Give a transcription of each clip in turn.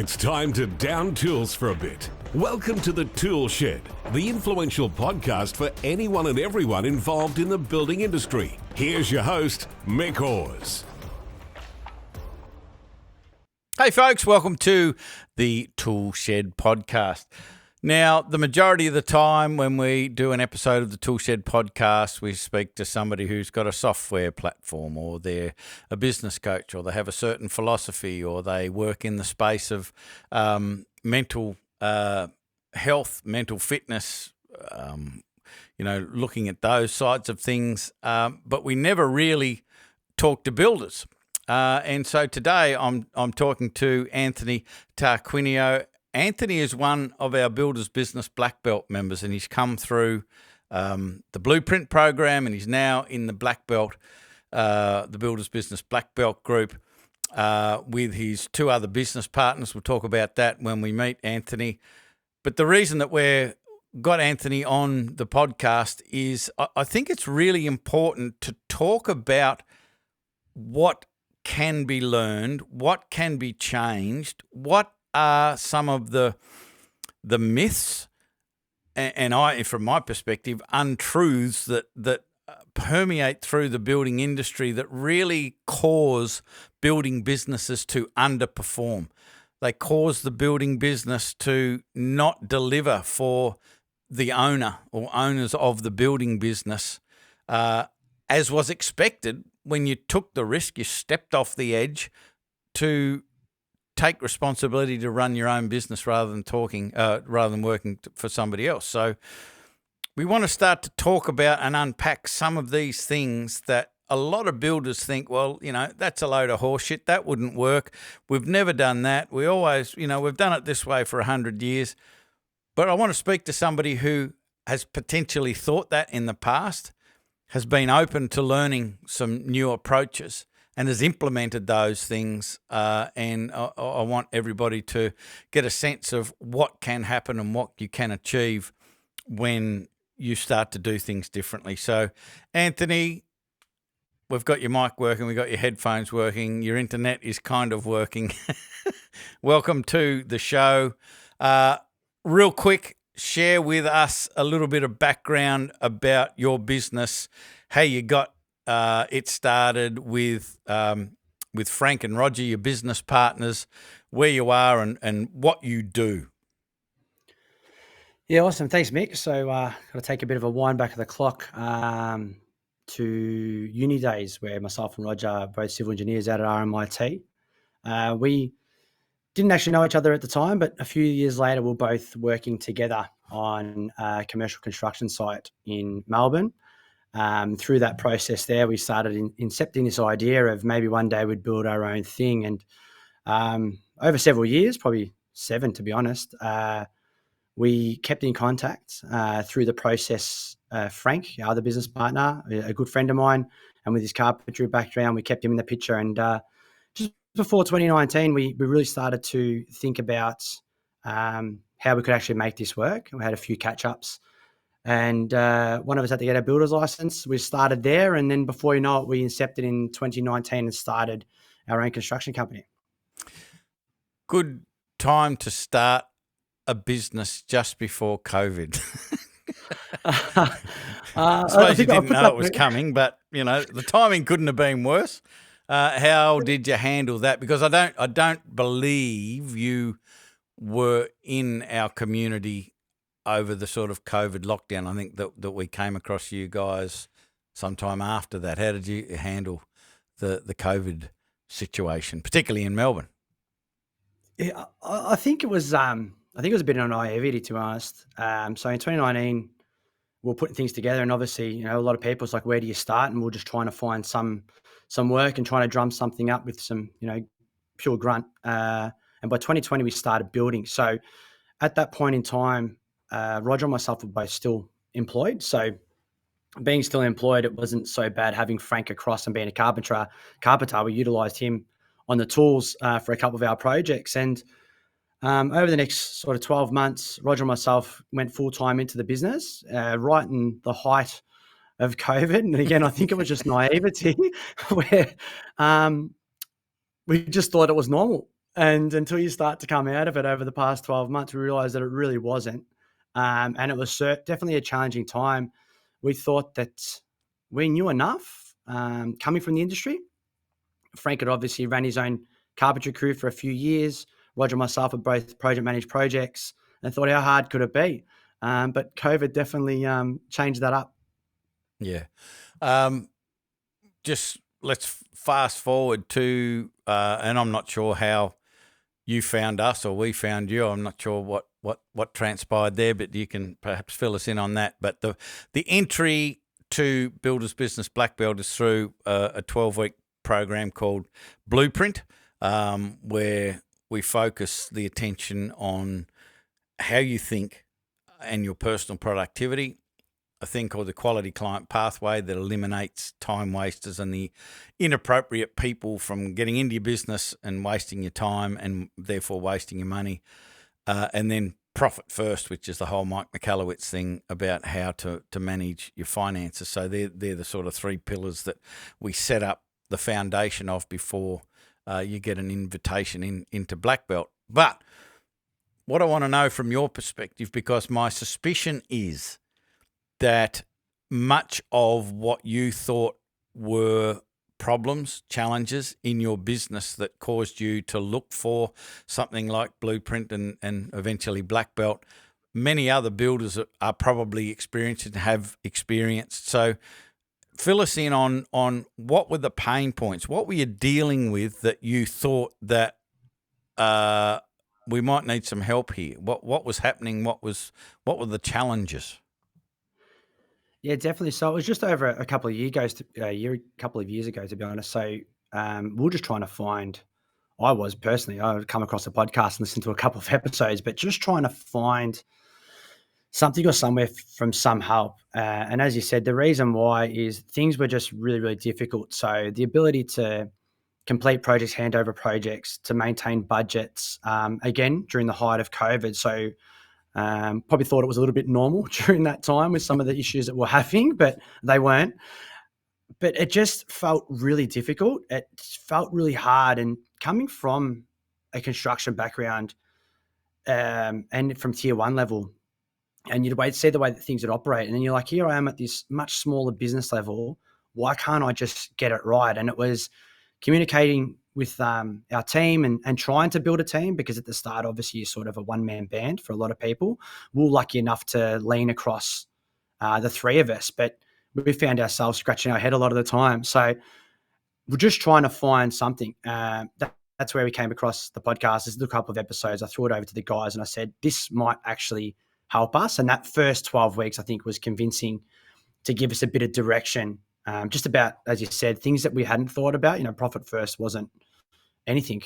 It's time to down tools for a bit. Welcome to the Toolshed, the influential podcast for anyone and everyone involved in the building industry. Here's your host, Mick Hawes. Hey folks, welcome to the Toolshed podcast. Now, the majority of the time when we do an episode of the Toolshed podcast, we speak to somebody who's got a software platform, or they're a business coach, or they have a certain philosophy, or they work in the space of mental health, mental fitness, looking at those sides of things. But we never really talk to builders. And so today I'm talking to Anthony Tarquinio. Anthony is one of our Builders Business Blackbelt members, and he's come through the Blueprint program, and he's now in the Black Belt, the Builders Business Blackbelt group, with his two other business partners. We'll talk about that when we meet Anthony. But the reason that we've got Anthony on the podcast is I think it's really important to talk about what can be learned, what can be changed, what are some of the myths and from my perspective, untruths that permeate through the building industry that really cause building businesses to underperform. They cause the building business to not deliver for the owner or owners of the building business, as was expected when you took the risk, you stepped off the edge to take responsibility to run your own business rather than working for somebody else. So we want to start to talk about and unpack some of these things that a lot of builders think, well, that's a load of horseshit. That wouldn't work. We've never done that. We always, we've done it this way for 100 years. But I want to speak to somebody who has potentially thought that in the past, has been open to learning some new approaches, and has implemented those things. And I want everybody to get a sense of what can happen and what you can achieve when you start to do things differently. So, Anthony, we've got your mic working, we've got your headphones working, your internet is kind of working. Welcome to the show. Real quick, share with us a little bit of background about your business, how you got it started with Frank and Roger, your business partners, where you are and what you do. Yeah, awesome. Thanks, Mick. So got to take a bit of a wind back of the clock to uni days where myself and Roger are both civil engineers out at RMIT. We didn't actually know each other at the time, but a few years later, we're both working together on a commercial construction site in Melbourne. Through that process there, we started incepting this idea of maybe one day we'd build our own thing. And over several years, probably 7 to be honest, we kept in contact through the process. Frank, our other business partner, a good friend of mine, and with his carpentry background, we kept him in the picture. And just before 2019, we really started to think about how we could actually make this work. We had a few catch-ups. And one of us had to get a builder's license. We started there, and then before you know it, we incepted in 2019 and started our own construction company. Good time to start a business just before COVID. I suppose you didn't know it was coming, but the timing couldn't have been worse. How did you handle that? Because I don't believe you were in our community over the sort of COVID lockdown. I think that we came across you guys sometime after that. How did you handle the COVID situation, particularly in Melbourne? Yeah, I think it was a bit of naivety, to be honest. So in 2019, we were putting things together, and obviously, a lot of people, it's like, where do you start? And we're just trying to find some work and trying to drum something up with some, pure grunt. And by 2020, we started building. So at that point in time, Roger and myself were both still employed. So being still employed, it wasn't so bad having Frank across and being a carpenter. We utilised him on the tools for a couple of our projects. And over the next sort of 12 months, Roger and myself went full-time into the business, right in the height of COVID. And again, I think it was just naivety where we just thought it was normal. And until you start to come out of it over the past 12 months, we realized that it really wasn't. And it was definitely a challenging time. We thought that we knew enough coming from the industry. Frank had obviously ran his own carpentry crew for a few years. Roger and myself had both project managed projects and thought, how hard could it be? But COVID definitely changed that up. Yeah. Just let's fast forward to, and I'm not sure how you found us or we found you. I'm not sure what transpired there, but you can perhaps fill us in on that. But the entry to Builders Business Blackbelt is through a 12-week program called Blueprint, where we focus the attention on how you think and your personal productivity, a thing called the quality client pathway that eliminates time wasters and the inappropriate people from getting into your business and wasting your time and therefore wasting your money. And then profit first, which is the whole Mike McAllowitz thing about how to manage your finances. So they're the sort of three pillars that we set up the foundation of before you get an invitation into Black Belt. But what I want to know from your perspective, because my suspicion is that much of what you thought were problems, challenges in your business that caused you to look for something like Blueprint and eventually Black Belt, many other builders are probably experienced and have experienced. So fill us in on what were the pain points? What were you dealing with that you thought that we might need some help here? What was happening? What were the challenges? Yeah, definitely. So it was just over a couple of couple of years ago, to be honest. So we were just trying to find. I was personally, I would come across a podcast and listen to a couple of episodes, but just trying to find something or somewhere from some help. And as you said, the reason why is things were just really, really difficult. So the ability to complete projects, hand over projects, to maintain budgets, again, during the height of COVID. So probably thought it was a little bit normal during that time with some of the issues that we're having, but they weren't. But it just felt really difficult. It felt really hard. And coming from a construction background and from tier one level, and you'd see the way that things would operate. And then you're like, here I am at this much smaller business level. Why can't I just get it right? And it was communicating with our team and trying to build a team, because at the start, obviously, you're sort of a one-man band for a lot of people. We were lucky enough to lean across the three of us, but we found ourselves scratching our head a lot of the time. So we're just trying to find something. That's where we came across the podcast. There's a couple of episodes. I threw it over to the guys and I said, this might actually help us. And that first 12 weeks, I think, was convincing to give us a bit of direction. Just about, as you said, things that we hadn't thought about. Profit first wasn't anything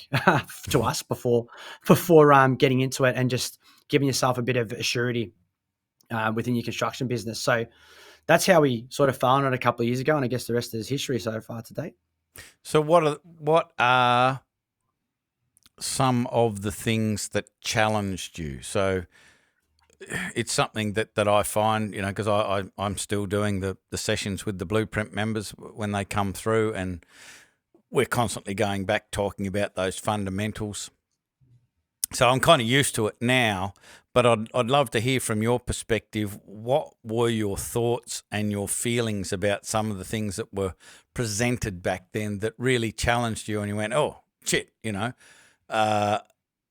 to us before getting into it, and just giving yourself a bit of surety within your construction business. So that's how we sort of fell on it a couple of years ago, and I guess the rest is history so far to date. So what are some of the things that challenged you? So it's something that I find, because I'm still doing the sessions with the Blueprint members when they come through, and we're constantly going back talking about those fundamentals. So I'm kind of used to it now, but I'd love to hear from your perspective. What were your thoughts and your feelings about some of the things that were presented back then that really challenged you, and you went, oh, shit, I'm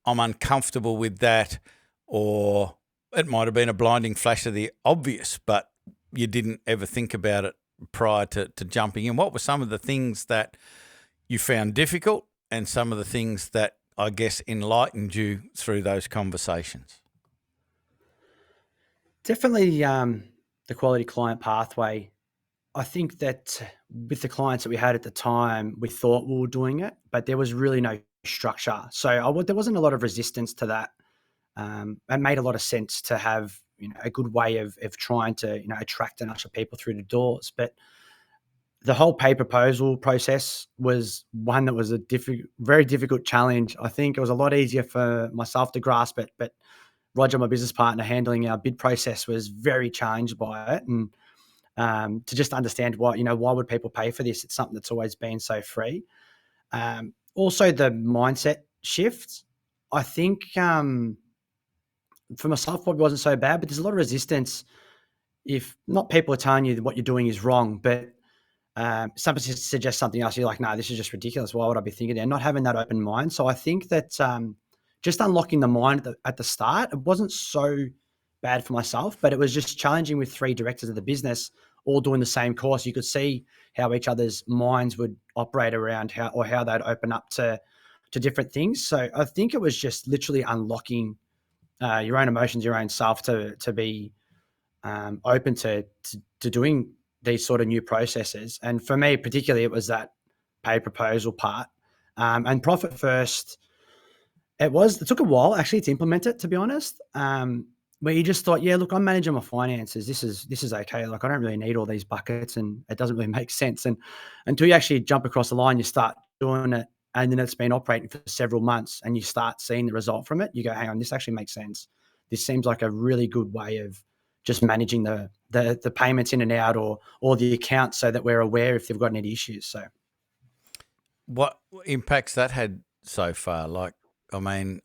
uncomfortable with that, or it might have been a blinding flash of the obvious, but you didn't ever think about it prior to jumping in. What were some of the things that you found difficult, and some of the things that I guess enlightened you through those conversations? Definitely the quality client pathway. I think that with the clients that we had at the time, we thought we were doing it, but there was really no structure. So there wasn't a lot of resistance to that. It made a lot of sense to have a good way of trying to attract and usher people through the doors. But the whole pay proposal process was one that was a very difficult challenge. I think it was a lot easier for myself to grasp it, but Roger, my business partner, handling our bid process, was very challenged by it. And to just understand why would people pay for this? It's something that's always been so free. Also, the mindset shift, I think for myself probably wasn't so bad, but there's a lot of resistance if not people are telling you that what you're doing is wrong, but somebody suggests something else. You're like, no, this is just ridiculous. Why would I be thinking that? Not having that open mind. So I think that just unlocking the mind at the start, it wasn't so bad for myself, but it was just challenging with three directors of the business all doing the same course. You could see how each other's minds would operate around how they'd open up to different things. So I think it was just literally unlocking your own emotions, your own self to be open to doing these sort of new processes. And for me, particularly, it was that pay proposal part and profit first. It took a while actually to implement it, to be honest. Where you just thought, yeah, look, I'm managing my finances. This is okay. Like I don't really need all these buckets, and it doesn't really make sense. And until you actually jump across the line, you start doing it, and then it's been operating for several months, and you start seeing the result from it. You go, hang on, this actually makes sense. This seems like a really good way of just managing the payments in and out or the accounts so that we're aware if they've got any issues. So What impacts that had so far? Like, I mean,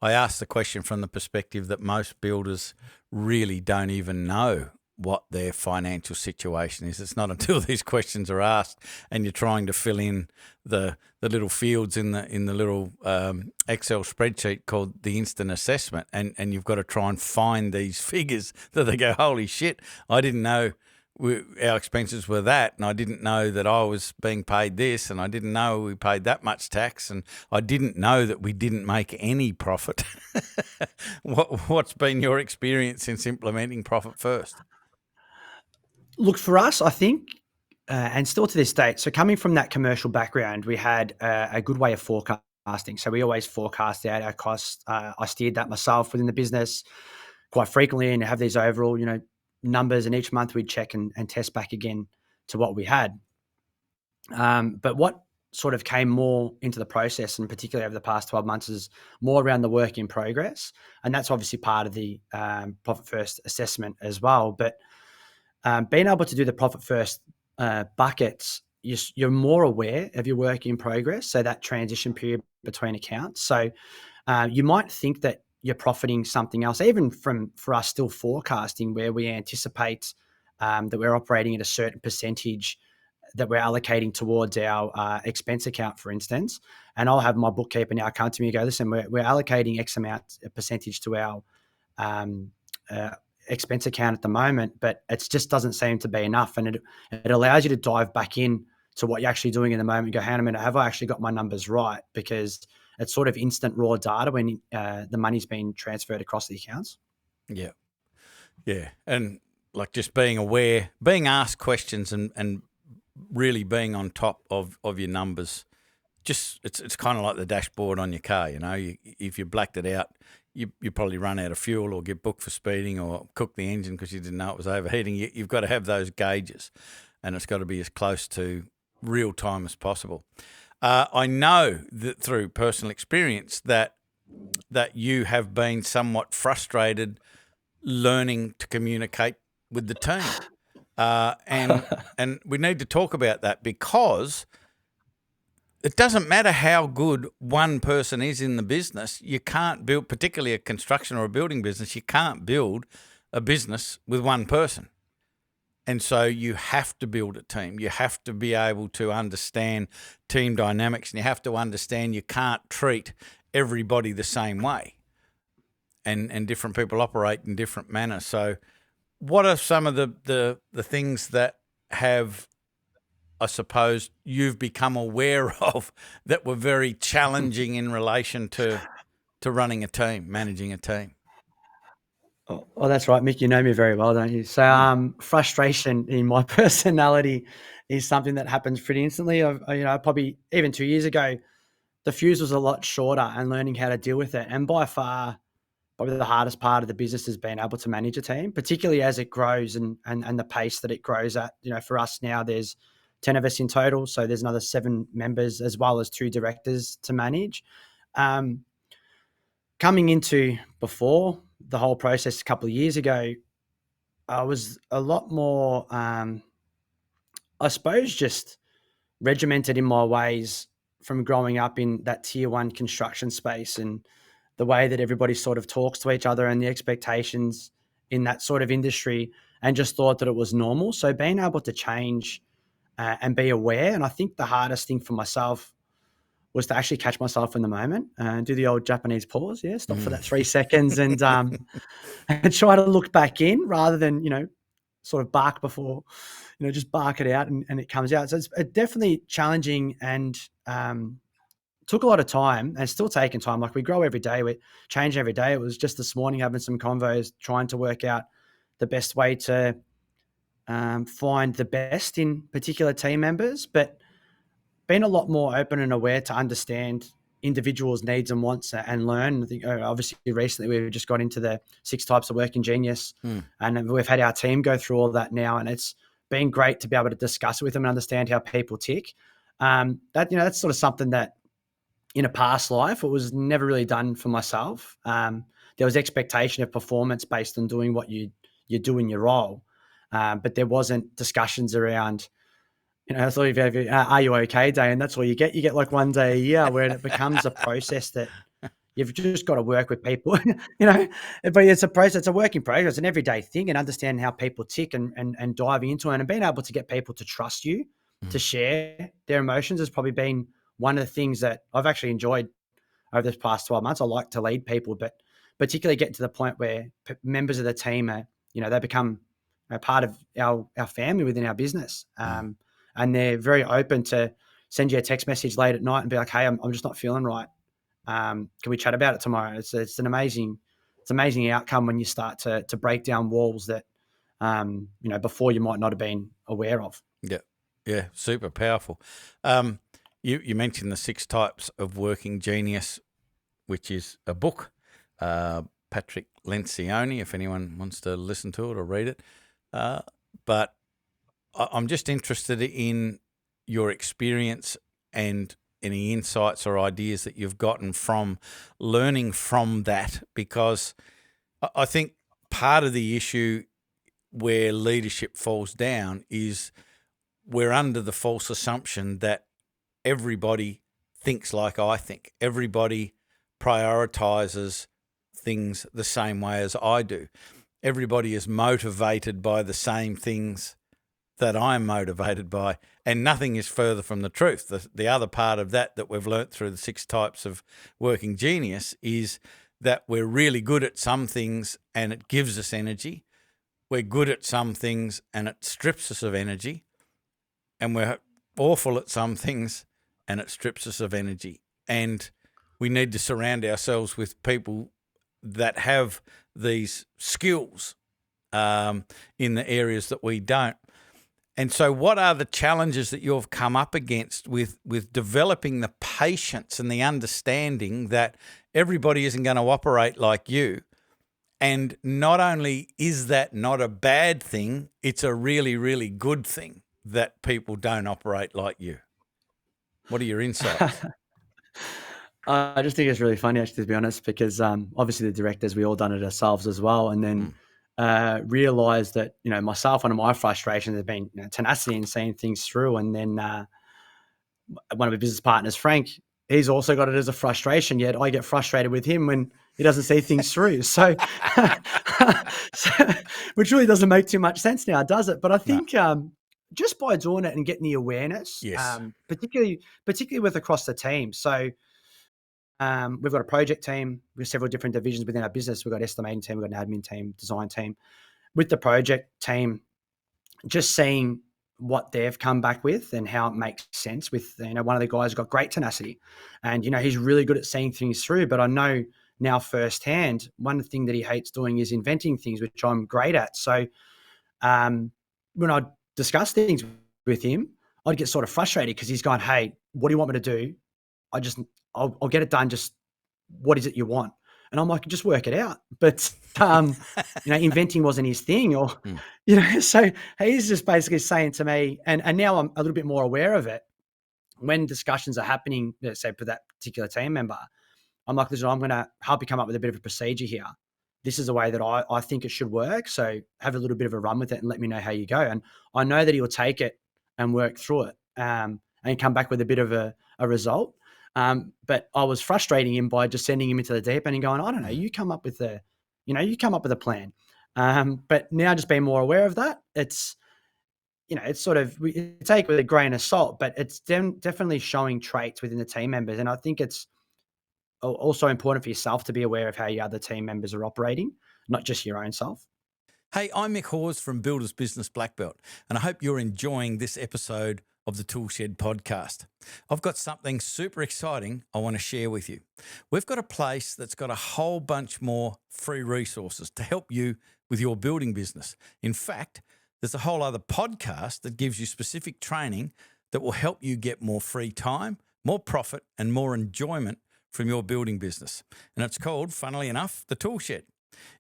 I asked the question from the perspective that most builders really don't even know what their financial situation is. It's not until these questions are asked and you're trying to fill in the little fields in the little Excel spreadsheet called the instant assessment, and you've got to try and find these figures that they go, holy shit, I didn't know our expenses were that, and I didn't know that I was being paid this, and I didn't know we paid that much tax, and I didn't know that we didn't make any profit. What's been your experience since implementing Profit First? look, for us, I think, and still to this date, so coming from that commercial background, we had a good way of forecasting. So we always forecast out our costs. I steered that myself within the business quite frequently and have these overall, numbers. And each month we'd check and test back again to what we had. But what sort of came more into the process, and particularly over the past 12 months, is more around the work in progress. And that's obviously part of the Profit First assessment as well. But being able to do the Profit First buckets, you're more aware of your work in progress. So that transition period between accounts. So you might think that you're profiting something else, even for us still forecasting where we anticipate that we're operating at a certain percentage that we're allocating towards our expense account, for instance. And I'll have my bookkeeper now come to me and go, listen, we're allocating X amount, a percentage to our expense account at the moment, but it just doesn't seem to be enough. And it allows you to dive back in to what you're actually doing in the moment and go, hang on a minute, have I actually got my numbers right? Because it's sort of instant raw data when the money's been transferred across the accounts. Yeah. Yeah. And like just being aware, being asked questions and really being on top of your numbers. Just it's kind of like the dashboard on your car, if you blacked it out, you probably run out of fuel or get booked for speeding or cook the engine because you didn't know it was overheating. You've got to have those gauges, and it's got to be as close to real time as possible. I know that through personal experience that you have been somewhat frustrated learning to communicate with the team. And we need to talk about that because it doesn't matter how good one person is in the business. You can't build, particularly a construction or a building business, you can't build a business with one person. And so you have to build a team. You have to be able to understand team dynamics, and you have to understand you can't treat everybody the same way. And different people operate in different manners. So what are some of the things that have, I suppose, you've become aware of that were very challenging in relation to running a team, managing a team? Oh, that's right, Mick. You know me very well, don't you? So, frustration in my personality is something that happens pretty instantly. Probably even 2 years ago, the fuse was a lot shorter, and learning how to deal with it. And by far, probably the hardest part of the business is being able to manage a team, particularly as it grows and the pace that it grows at. For us now, there's 10 of us in total, so there's another 7 members as well as 2 directors to manage. Coming into before the whole process a couple of years ago, I was a lot more, I suppose, just regimented in my ways from growing up in that tier one construction space and the way that everybody sort of talks to each other and the expectations in that sort of industry, and just thought that it was normal. So being able to change and be aware. And I think the hardest thing for myself was to actually catch myself in the moment and do the old Japanese pause. Yeah, stop for that 3 seconds and try to look back in rather than, sort of bark before, just bark it out and it comes out. So it's definitely challenging and took a lot of time and still taking time. Like we grow every day, we change every day. It was just this morning having some convos, trying to work out the best way to find the best in particular team members, but been a lot more open and aware to understand individuals' needs and wants and learn. I think obviously recently we've just got into the 6 types of working genius and we've had our team go through all that now, and it's been great to be able to discuss it with them and understand how people tick. That's sort of something that in a past life, it was never really done for myself. There was expectation of performance based on doing what you do in your role. But there wasn't discussions around, I thought if you have, are you okay day? And that's all you get. You get like one day a year where it becomes a process that you've just got to work with people, but it's a process, it's a work in progress, an everyday thing, and understanding how people tick and diving into it and being able to get people to trust you, to share their emotions has probably been one of the things that I've actually enjoyed over this past 12 months. I like to lead people, but particularly getting to the point where members of the team are, they become a part of our family within our business. And they're very open to send you a text message late at night and be like, hey, I'm just not feeling right. Can we chat about it tomorrow? It's an amazing outcome when you start to break down walls that, before you might not have been aware of. Yeah. Yeah. Super powerful. You mentioned the 6 types of working genius, which is a book, Patrick Lencioni, if anyone wants to listen to it or read it. But I'm just interested in your experience and any insights or ideas that you've gotten from learning from that, because I think part of the issue where leadership falls down is we're under the false assumption that everybody thinks like I think. Everybody prioritizes things the same way as I do. Everybody is motivated by the same things that I'm motivated by, and nothing is further from the truth. The other part of that we've learnt through the 6 types of working genius is that we're really good at some things and it gives us energy. We're good at some things and it strips us of energy. And we're awful at some things and it strips us of energy. And we need to surround ourselves with people that have these skills in the areas that we don't. And so what are the challenges that you've come up against with developing the patience and the understanding that everybody isn't going to operate like you? And not only is that not a bad thing, it's a really, really good thing that people don't operate like you. What are your insights? I just think it's really funny, actually, to be honest, because obviously the directors, we all done it ourselves as well. And then realized that, myself, one of my frustrations has been tenacity and seeing things through. And then one of my business partners, Frank, he's also got it as a frustration, yet I get frustrated with him when he doesn't see things through. So, which really doesn't make too much sense now, does it? But I think just by doing it and getting the awareness, Yes. particularly with across the team. So we've got a project team with several different divisions within our business. We've got estimating team, we've got an admin team, design team. With the project team, just seeing what they've come back with and how it makes sense with, one of the guys got great tenacity and, he's really good at seeing things through. But I know now firsthand, one thing that he hates doing is inventing things, which I'm great at. So when I discuss things with him, I'd get sort of frustrated because he's going, hey, what do you want me to do? I'll get it done. Just what is it you want? And I'm like, just work it out. But, inventing wasn't his thing so he's just basically saying to me, and now I'm a little bit more aware of it. When discussions are happening, let's say for that particular team member, I'm like, listen, I'm going to help you come up with a bit of a procedure here. This is the way that I think it should work. So have a little bit of a run with it and let me know how you go. And I know that he'll take it and work through it and come back with a bit of a result. But I was frustrating him by just sending him into the deep end and going, I don't know, you come up with a plan. But now just being more aware of that, it's sort of, we take it with a grain of salt, but it's definitely showing traits within the team members. And I think it's also important for yourself to be aware of how your other team members are operating, not just your own self. Hey, I'm Mick Hawes from Builders Business Blackbelt, and I hope you're enjoying this episode of the Toolshed podcast. I've got something super exciting I want to share with you. We've got a place that's got a whole bunch more free resources to help you with your building business. In fact, there's a whole other podcast that gives you specific training that will help you get more free time, more profit, and more enjoyment from your building business. And it's called, funnily enough, the Toolshed.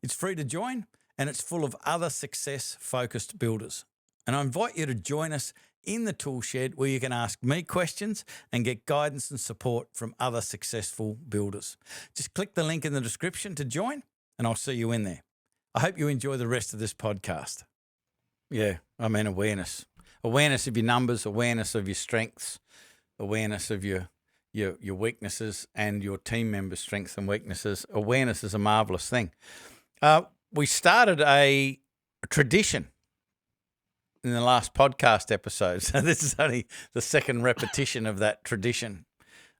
It's free to join, and it's full of other success-focused builders. And I invite you to join us in the Toolshed, where you can ask me questions and get guidance and support from other successful builders. Just click the link in the description to join, and I'll see you in there. I hope you enjoy the rest of this podcast. Yeah, I mean awareness. Awareness of your numbers, awareness of your strengths, awareness of your weaknesses and your team members' strengths and weaknesses. Awareness is a marvelous thing. We started a tradition in the last podcast episode, so this is only the second repetition of that tradition.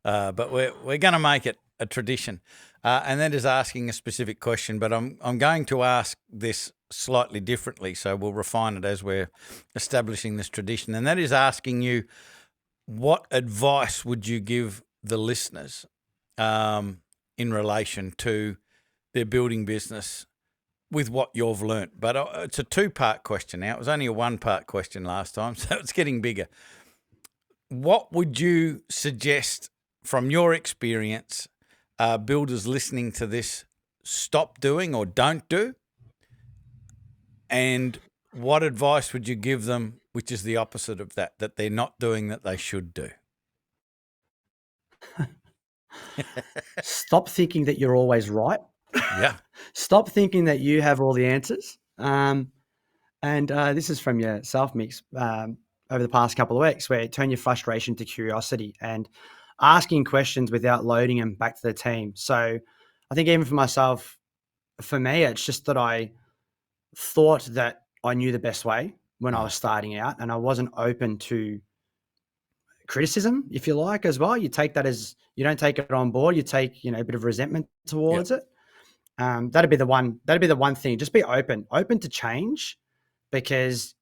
But we're going to make it a tradition, and that is asking a specific question. But I'm going to ask this slightly differently, so we'll refine it as we're establishing this tradition. And that is asking you, what advice would you give the listeners in relation to their building business with what you've learnt? But it's a two-part question now. It was only a one-part question last time, so it's getting bigger. What would you suggest from your experience builders listening to this stop doing or don't do? And what advice would you give them, which is the opposite of that they're not doing that they should do? Stop thinking that you're always right. Yeah. Stop thinking that you have all the answers. And this is from yourself, Mix, over the past couple of weeks, where you turn your frustration to curiosity and asking questions without loading them back to the team. So I think even for myself, for me, it's just that I thought that I knew the best way when I was starting out, and I wasn't open to criticism, if you like, as well. You take that as, you don't take it on board. You take, a bit of resentment towards it. That'd be the one thing. Just be open to change, because,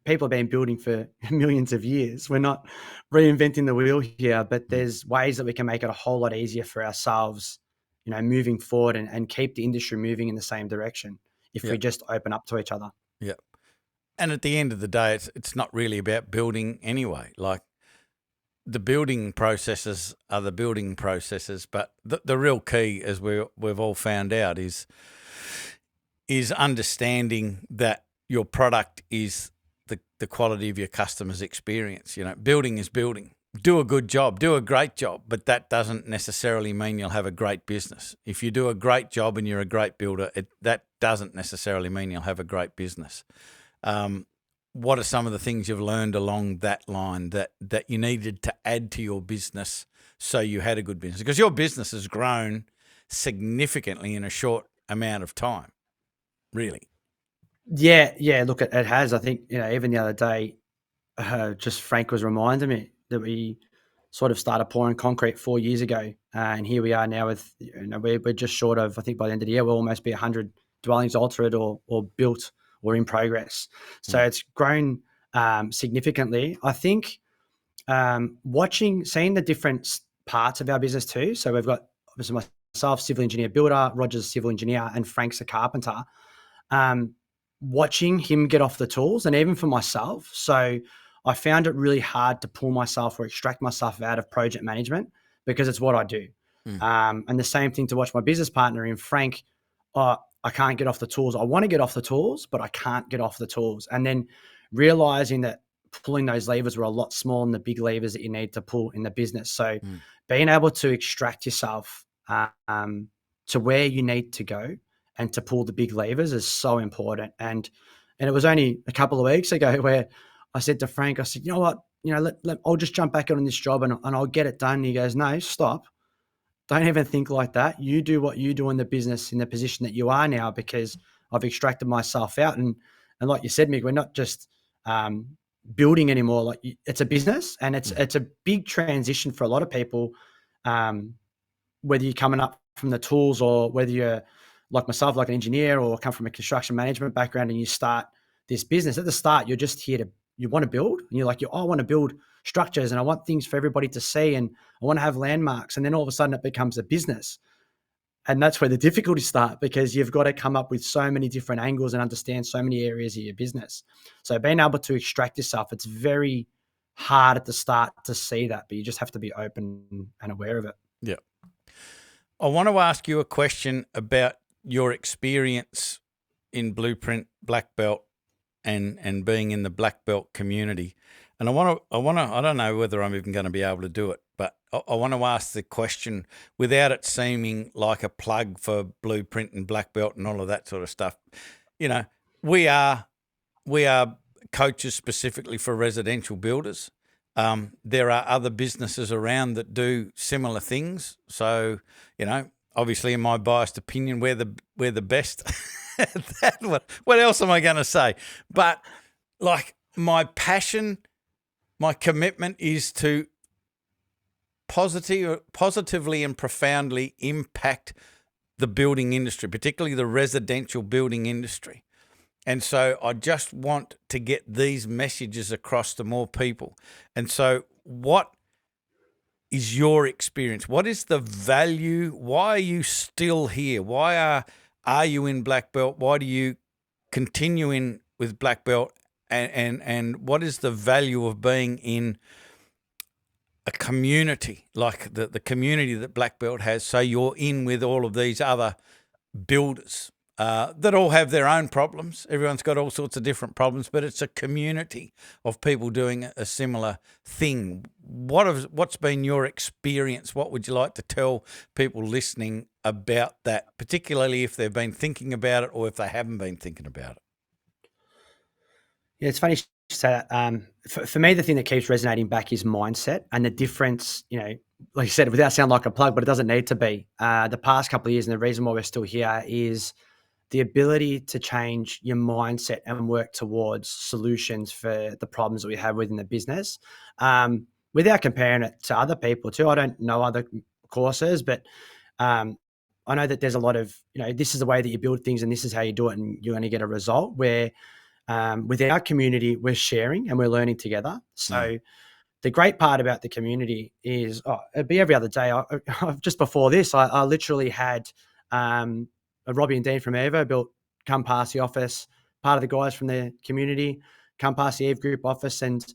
people have been building for millions of years. We're not reinventing the wheel here, but there's ways that we can make it a whole lot easier for ourselves, moving forward and keep the industry moving in the same direction if we just open up to each other. Yeah. And at the end of the day, it's not really about building anyway. Like, the building processes are the building processes, but the real key, as we've all found out, is understanding that your product is the quality of your customer's experience. Building is building. Do a good job, do a great job, but that doesn't necessarily mean you'll have a great business. If you do a great job and you're a great builder, that doesn't necessarily mean you'll have a great business. What are some of the things you've learned along that line that you needed to add to your business so you had a good business? Because your business has grown significantly in a short amount of time, really. Yeah. Look, it has. I think, even the other day, just Frank was reminding me that we sort of started pouring concrete 4 years ago. And here we are now with, we're just short of, I think by the end of the year, we'll almost be 100 dwellings altered or built or in progress. So it's grown significantly. I think seeing the different parts of our business too. So we've got obviously myself, civil engineer builder, Roger's civil engineer, and Frank's a carpenter. Watching him get off the tools, and even for myself. So I found it really hard to pull myself or extract myself out of project management, because it's what I do. And the same thing to watch my business partner in Frank. I can't get off the tools. I want to get off the tools, but I can't get off the tools. And then realizing that pulling those levers were a lot smaller than the big levers that you need to pull in the business. So being able to extract yourself to where you need to go and to pull the big levers is so important. And it was only a couple of weeks ago where I said to Frank, I said, you know what, I'll just jump back on this job and I'll get it done. And he goes, no, stop. Don't even think like that. You do what you do in the business in the position that you are now, because I've extracted myself out. And like you said, Mick, we're not just building anymore. Like, it's a business, and it's a big transition for a lot of people. Whether you're coming up from the tools, or whether you're like myself, like an engineer, or come from a construction management background, and you start this business. At the start, you're just here you want to build, and you're like, I want to build structures, and I want things for everybody to see, and I want to have landmarks. And then all of a sudden it becomes a business. And that's where the difficulties start, because you've got to come up with so many different angles and understand so many areas of your business. So being able to extract yourself, it's very hard at the start to see that, but you just have to be open and aware of it. Yeah. I want to ask you a question about your experience in Blueprint Black Belt and being in the Black Belt community. And I don't know whether I'm even going to be able to do it, but I want to ask the question without it seeming like a plug for Blueprint and Black Belt and all of that sort of stuff. We are coaches specifically for residential builders. There are other businesses around that do similar things. So, obviously, in my biased opinion, we're the best. What else am I going to say? But like, my passion, my commitment is to positively and profoundly impact the building industry, particularly the residential building industry. And so I just want to get these messages across to more people. And so what is your experience? What is the value? Why are you still here? Why are you in Black Belt? Why do you continue in with Black Belt? And what is the value of being in a community like the community that Black Belt has? So you're in with all of these other builders that all have their own problems. Everyone's got all sorts of different problems, but it's a community of people doing a similar thing. What's been your experience? What would you like to tell people listening about that, particularly if they've been thinking about it or if they haven't been thinking about it? Yeah, it's funny you say that. For me, the thing that keeps resonating back is mindset, and the difference, like you said, without sounding like a plug, but it doesn't need to be. The past couple of years, and the reason why we're still here is the ability to change your mindset and work towards solutions for the problems that we have within the business. Without comparing it to other people too, I don't know other courses, but I know that there's a lot of, this is the way that you build things and this is how you do it, and you're going to get a result. Where with our community, we're sharing and we're learning together. So the great part about the community is, it'd be every other day. Just before this, I literally had Robbie and Dean from Evo Built come past the office, part of the guys from the community come past the Eve Group office, and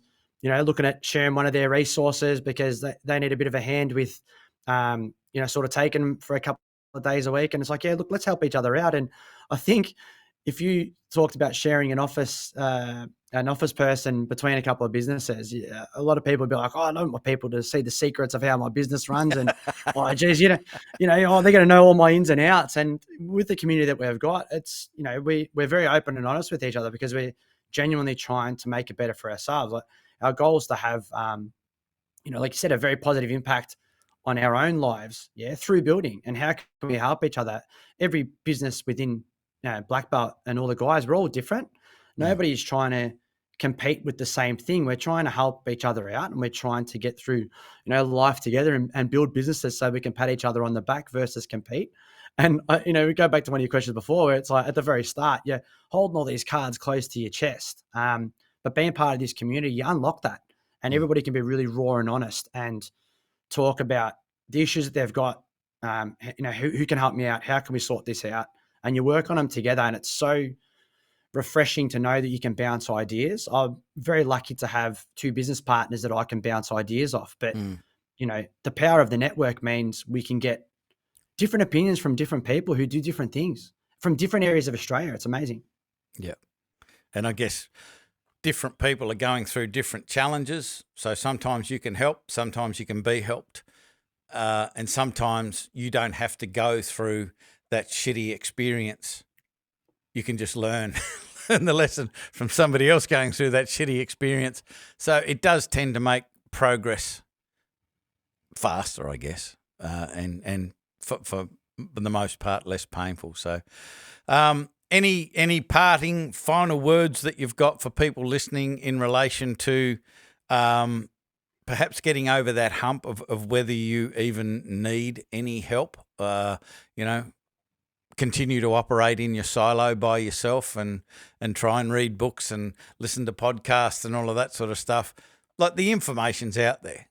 looking at sharing one of their resources because they need a bit of a hand with sort of taking them for a couple of days a week. And it's like, yeah, look, let's help each other out. And I think if you talked about sharing an office person between a couple of businesses, a lot of people would be like, I don't want people to see the secrets of how my business runs. And, geez, they're going to know all my ins and outs. And with the community that we've got, it's, we're very open and honest with each other because we're genuinely trying to make it better for ourselves. Like, our goal is to have, like you said, a very positive impact on our own lives, through building. And how can we help each other? Every business within Black Belt and all the guys, we're all different. Nobody's trying to compete with the same thing. We're trying to help each other out, and we're trying to get through, life together and build businesses so we can pat each other on the back versus compete. And, we go back to one of your questions before where it's like at the very start, you're holding all these cards close to your chest. But being part of this community, you unlock that, and everybody can be really raw and honest and talk about the issues that they've got. Who can help me out? How can we sort this out? And you work on them together, and it's so refreshing to know that you can bounce ideas. I'm very lucky to have two business partners that I can bounce ideas off. But, the power of the network means we can get different opinions from different people who do different things from different areas of Australia. It's amazing. Yeah. And I guess different people are going through different challenges. So sometimes you can help, sometimes you can be helped. And sometimes you don't have to go through that shitty experience. You can just learn learn the lesson from somebody else going through that shitty experience. So it does tend to make progress faster, I guess, and for the most part less painful. So any parting final words that you've got for people listening in relation to perhaps getting over that hump of whether you even need any help, continue to operate in your silo by yourself and try and read books and listen to podcasts and all of that sort of stuff. Like, the information's out there.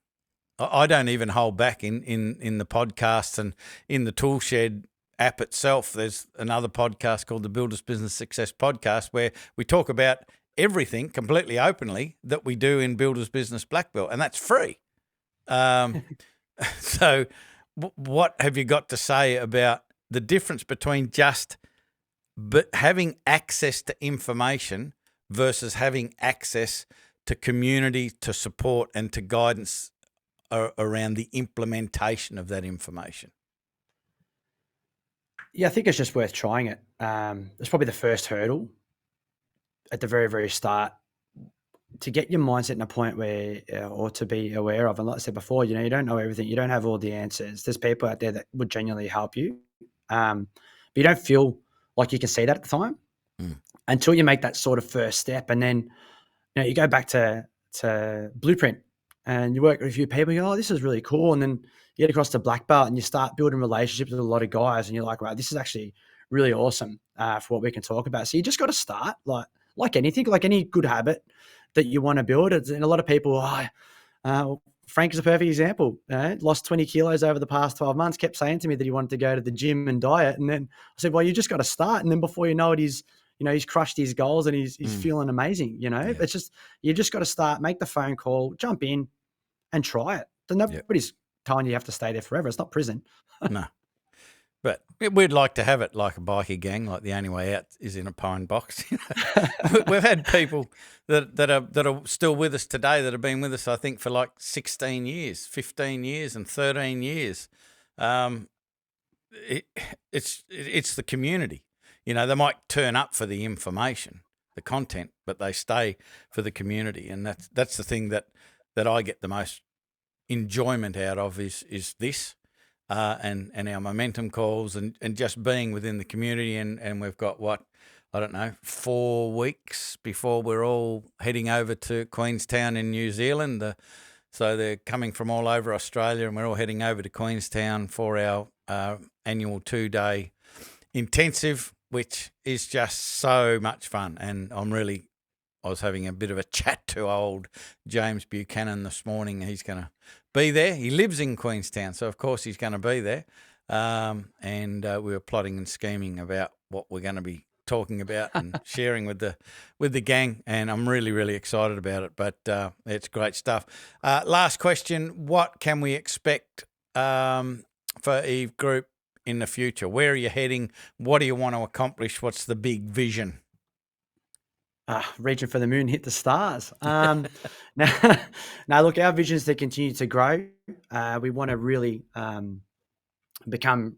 I don't even hold back in the podcasts and in the Toolshed app itself. There's another podcast called the Builders Business Success Podcast where we talk about everything completely openly that we do in Builders Business Blackbelt, and that's free. So what have you got to say about the difference between just having access to information versus having access to community, to support, and to guidance around the implementation of that information? Yeah, I think it's just worth trying it. It's probably the first hurdle at the very, very start to get your mindset in a point where, or to be aware of. And like I said before, you don't know everything. You don't have all the answers. There's people out there that would genuinely help you. But you don't feel like you can see that at the time until you make that sort of first step. And then, you go back to Blueprint and you work with a few people, you go, oh, this is really cool. And then you get across to Black Belt and you start building relationships with a lot of guys and you're like, wow, this is actually really awesome for what we can talk about. So you just got to start like anything, like any good habit that you want to build. And a lot of people, Frank is a perfect example. Lost 20 kilos over the past 12 months, kept saying to me that he wanted to go to the gym and diet. And then I said, well, you just got to start. And then before you know it, he's crushed his goals and he's feeling amazing. Yeah. It's just, you just got to start, make the phone call, jump in and try it. So nobody's telling you have to stay there forever. It's not prison. No. But we'd like to have it like a bikie gang, like the only way out is in a pine box. We've had people that are still with us today that have been with us, I think, for like 16 years, 15 years and 13 years. It's the community. They might turn up for the information, the content, but they stay for the community. And that's the thing that I get the most enjoyment out of is this. And our momentum calls and just being within the community. And we've got 4 weeks before we're all heading over to Queenstown in New Zealand. So they're coming from all over Australia and we're all heading over to Queenstown for our annual 2-day intensive, which is just so much fun. And I was having a bit of a chat to old James Buchanan this morning. He's going to be there. He lives in Queenstown, so of course he's going to be there. And we were plotting and scheming about what we're going to be talking about and sharing with the gang. And I'm really, really excited about it. But it's great stuff. Last question: what can we expect for Eve Group in the future? Where are you heading? What do you want to accomplish? What's the big vision? Reaching for the moon, hit the stars. Now, look, our vision is to continue to grow. We want to really become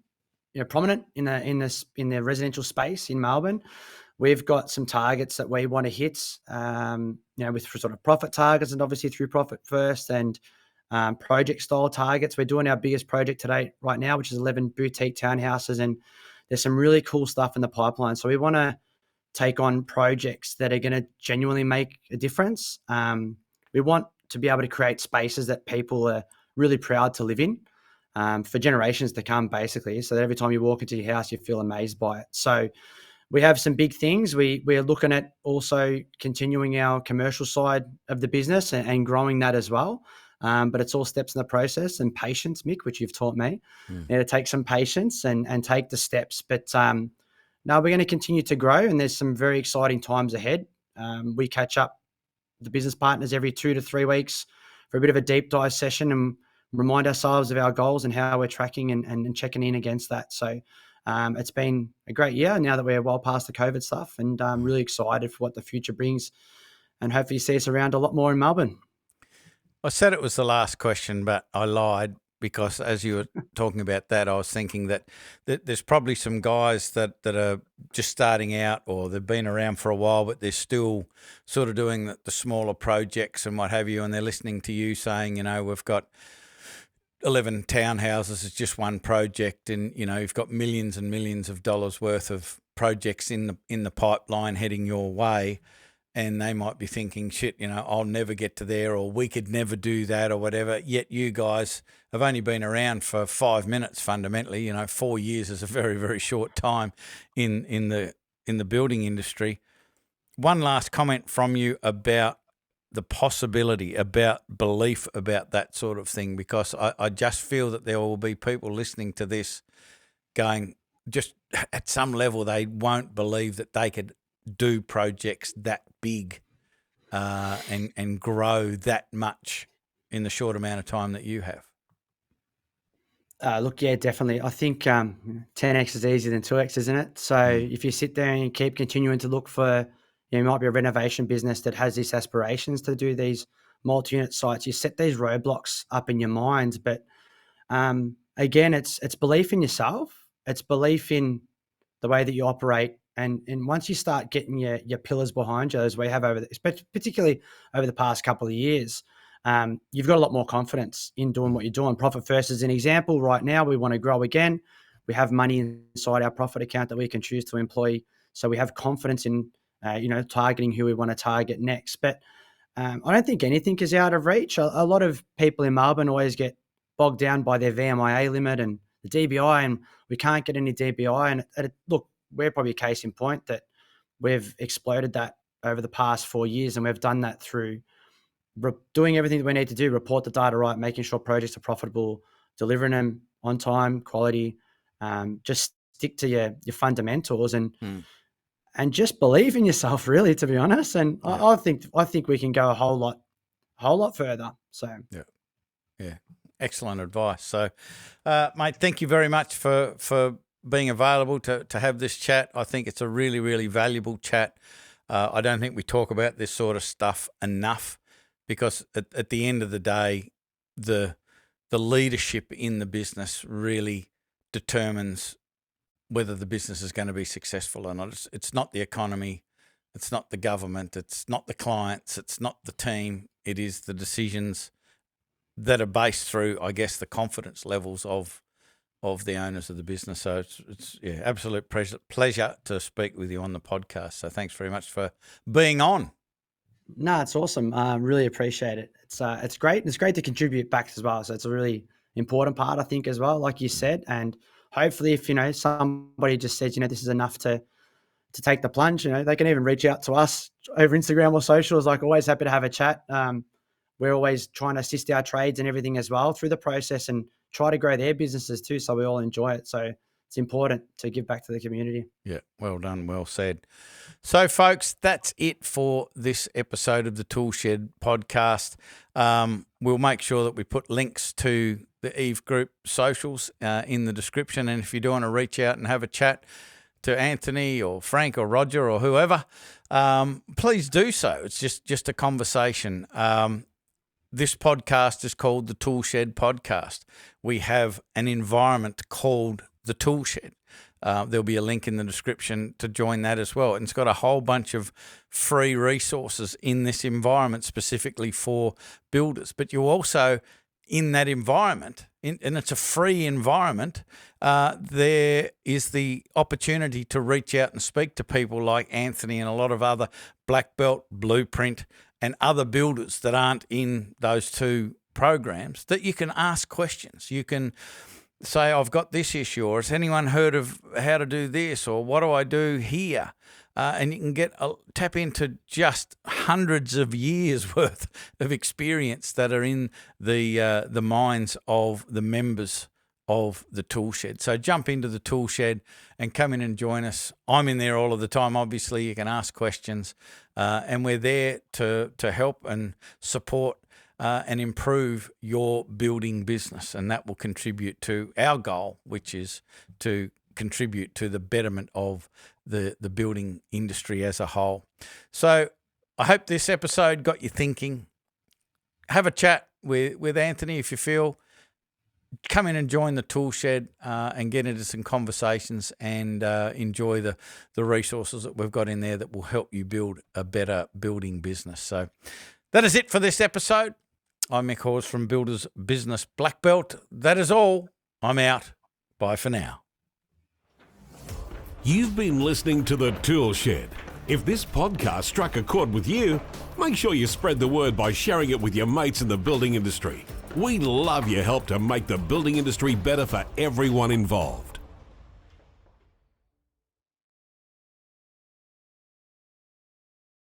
prominent in the residential space in Melbourne. We've got some targets that we want to hit, with sort of profit targets and obviously through profit first and project style targets. We're doing our biggest project today right now, which is 11 boutique townhouses, and there's some really cool stuff in the pipeline. So we want to take on projects that are going to genuinely make a difference. We want to be able to create spaces that people are really proud to live in for generations to come, basically, so that every time you walk into your house, you feel amazed by it. So we have some big things. We're looking at also continuing our commercial side of the business and growing that as well. But it's all steps in the process and patience, Mick, which you've taught me. To take some patience and take the steps. But no, we're going to continue to grow, and there's some very exciting times ahead. We catch up the business partners every 2 to 3 weeks for a bit of a deep dive session and remind ourselves of our goals and how we're tracking and checking in against that. So it's been a great year now that we're well past the COVID stuff, and I'm really excited for what the future brings, and hopefully see us around a lot more in Melbourne. I said it was the last question, but I lied. because as you were talking about that, I was thinking that there's probably some guys that are just starting out, or they've been around for a while, but they're still sort of doing the smaller projects and what have you, and they're listening to you saying, we've got 11 townhouses, it's just one project, and you've got millions and millions of dollars worth of projects in the pipeline heading your way. And they might be thinking, shit, I'll never get to there, or we could never do that, or whatever. Yet you guys have only been around for 5 minutes fundamentally. 4 years is a very, very short time in the building industry. One last comment from you about the possibility, about belief about that sort of thing, because I just feel that there will be people listening to this going, just at some level, they won't believe that they could do projects that big and grow that much in the short amount of time that you have. Look, yeah, definitely. I think 10x is easier than 2x, isn't it? So if you sit there and keep continuing to look for, you might be a renovation business that has these aspirations to do these multi-unit sites, you set these roadblocks up in your mind. But again, it's belief in yourself. It's belief in the way that you operate. And once you start getting your pillars behind you, as we have particularly over the past couple of years, you've got a lot more confidence in doing what you're doing. Profit First is an example. Right now, we want to grow again. We have money inside our profit account that we can choose to employ. So we have confidence in, targeting who we want to target next. But I don't think anything is out of reach. A lot of people in Melbourne always get bogged down by their VMIA limit and the DBI, and we can't get any DBI. And look, we're probably a case in point that we've exploded that over the past 4 years, and we've done that through doing everything that we need to do, report the data right, making sure projects are profitable, delivering them on time, quality, just stick to your fundamentals and just believe in yourself, really, to be honest. And yeah. I think we can go a whole lot further. So yeah, excellent advice. So, mate, thank you very much for being available to have this chat. I think it's a really, really valuable chat. I don't think we talk about this sort of stuff enough, because at the end of the day, the leadership in the business really determines whether the business is going to be successful or not. It's not the economy, it's not the government, it's not the clients, it's not the team. It is the decisions that are based through, I guess, the confidence levels of the owners of the business. So it's absolute pleasure to speak with you on the podcast. So thanks very much for being on. No, it's awesome. Really appreciate it. It's great. It's great to contribute back as well. So it's a really important part, I think, as well, like you said. And hopefully, if somebody just says, this is enough to take the plunge, they can even reach out to us over Instagram or socials. Like, always happy to have a chat. We're always trying to assist our trades and everything as well through the process, and try to grow their businesses too, so we all enjoy it. So it's important to give back to the community. Yeah, well done, well said. So, folks, that's it for this episode of the Toolshed podcast. We'll make sure that we put links to the Eve Group socials in the description, and if you do want to reach out and have a chat to Anthony or Frank or Roger or whoever, please do so. It's just a conversation. This podcast is called the Toolshed Podcast. We have an environment called the Toolshed. There'll be a link in the description to join that as well. And it's got a whole bunch of free resources in this environment specifically for builders. But you also, in that environment, and it's a free environment, there is the opportunity to reach out and speak to people like Anthony and a lot of other Black Belt, Blueprint, and other builders that aren't in those two programs, that you can ask questions. You can say, I've got this issue, or has anyone heard of how to do this, or what do I do here? And you can tap into just hundreds of years worth of experience that are in the minds of the members of the Toolshed. So jump into the Toolshed and come in and join us. I'm in there all of the time. Obviously, you can ask questions, and we're there to help and support and improve your building business, and that will contribute to our goal, which is to contribute to the betterment of the building industry as a whole. So I hope this episode got you thinking. Have a chat with Anthony if you feel come in and join the Toolshed and get into some conversations and enjoy the resources that we've got in there that will help you build a better building business. So that is it for this episode. I'm Mick Hawes from Builders Business Blackbelt. That is all. I'm out. Bye for now. You've been listening to the Toolshed. If this podcast struck a chord with you, make sure you spread the word by sharing it with your mates in the building industry. We love your help to make the building industry better for everyone involved.